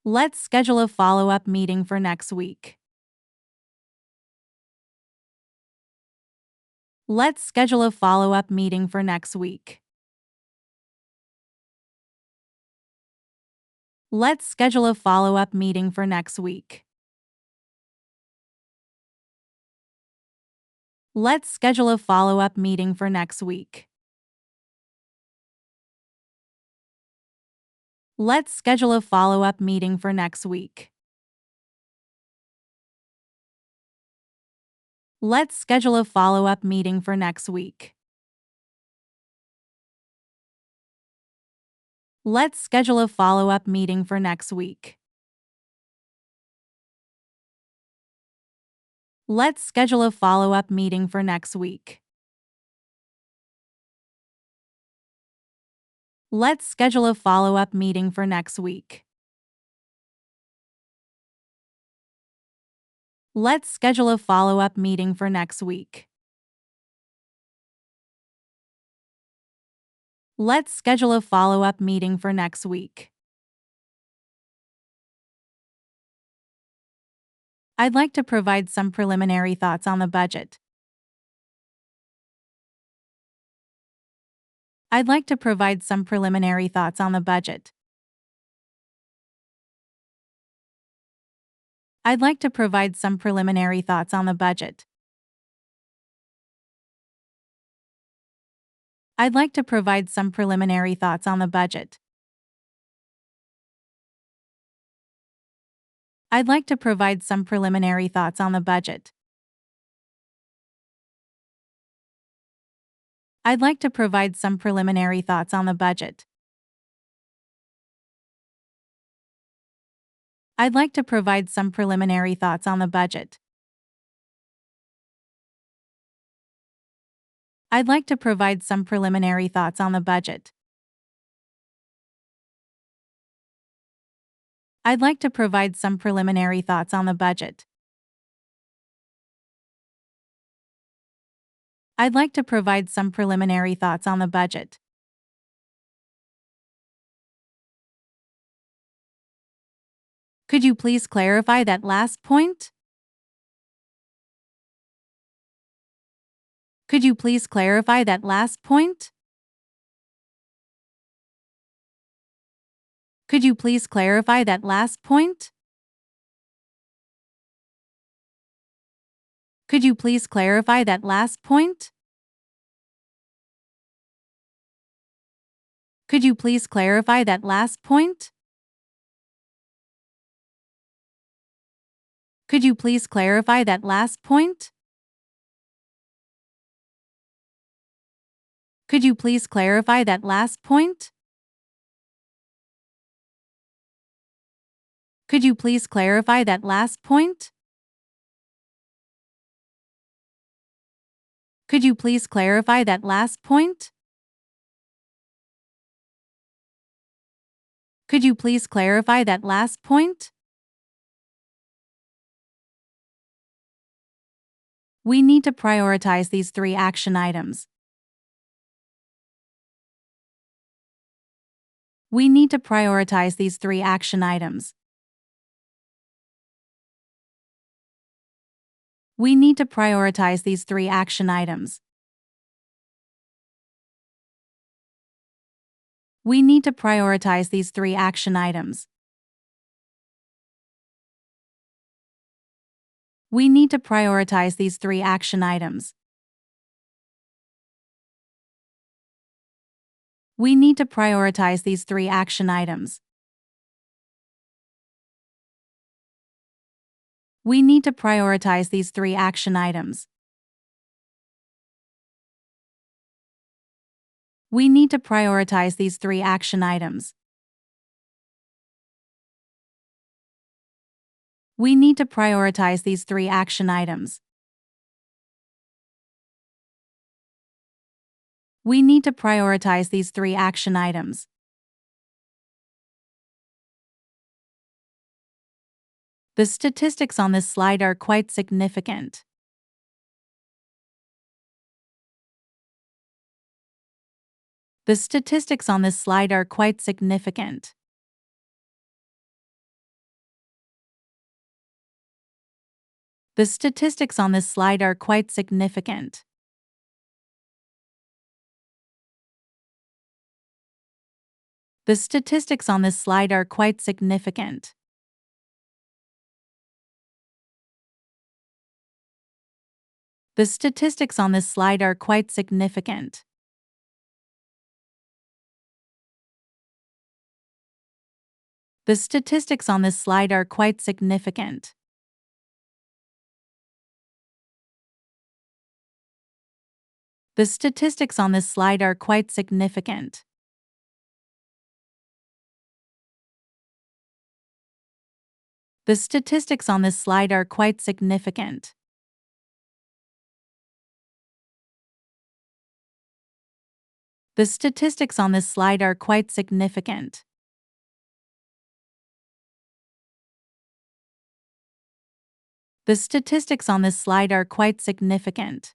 Let's schedule a follow-up meeting for next week. Let's schedule a follow-up meeting for next week. Let's schedule a follow-up meeting for next week. Let's schedule a follow-up meeting for next week. Let's schedule a follow-up meeting for next week. Let's schedule a follow-up meeting for next week. Let's schedule a follow-up meeting for next week. Let's schedule a follow-up meeting for next week. Let's schedule a follow-up meeting for next week. Let's schedule a follow-up meeting for next week. Let's schedule a follow-up meeting for next week. I'd like to provide some preliminary thoughts on the budget. I'd like to provide some preliminary thoughts on the budget. I'd like to provide some preliminary thoughts on the budget. I'd like to provide some preliminary thoughts on the budget. I'd like to provide some preliminary thoughts on the budget. I'd like to provide some preliminary thoughts on the budget. I'd like to provide some preliminary thoughts on the budget. I'd like to provide some preliminary thoughts on the budget. I'd like to provide some preliminary thoughts on the budget. I'd like to provide some preliminary thoughts on the budget. Could you please clarify that last point? Could you please clarify that last point? Could you please clarify that last point? Could you please clarify that last point? Could you please clarify that last point? Could you please clarify that last point? Could you please clarify that last point? Could you please clarify that last point? Could you please clarify that last point? Could you please clarify that last point? We need to prioritize these 3 action items. We need to prioritize these 3 action items. We need to prioritize these 3 action items. We need to prioritize these 3 action items. We need to prioritize these 3 action items. We need to prioritize these 3 action items. We need to prioritize these 3 action items. We need to prioritize these 3 action items. We need to prioritize these 3 action items. We need to prioritize these 3 action items. The statistics on this slide are quite significant. The statistics on this slide are quite significant. The statistics on this slide are quite significant. The statistics on this slide are quite significant. The statistics on this slide are quite significant. The statistics on this slide are quite significant. The statistics on this slide are quite significant. The statistics on this slide are quite significant. The statistics on this slide are quite significant. The statistics on this slide are quite significant.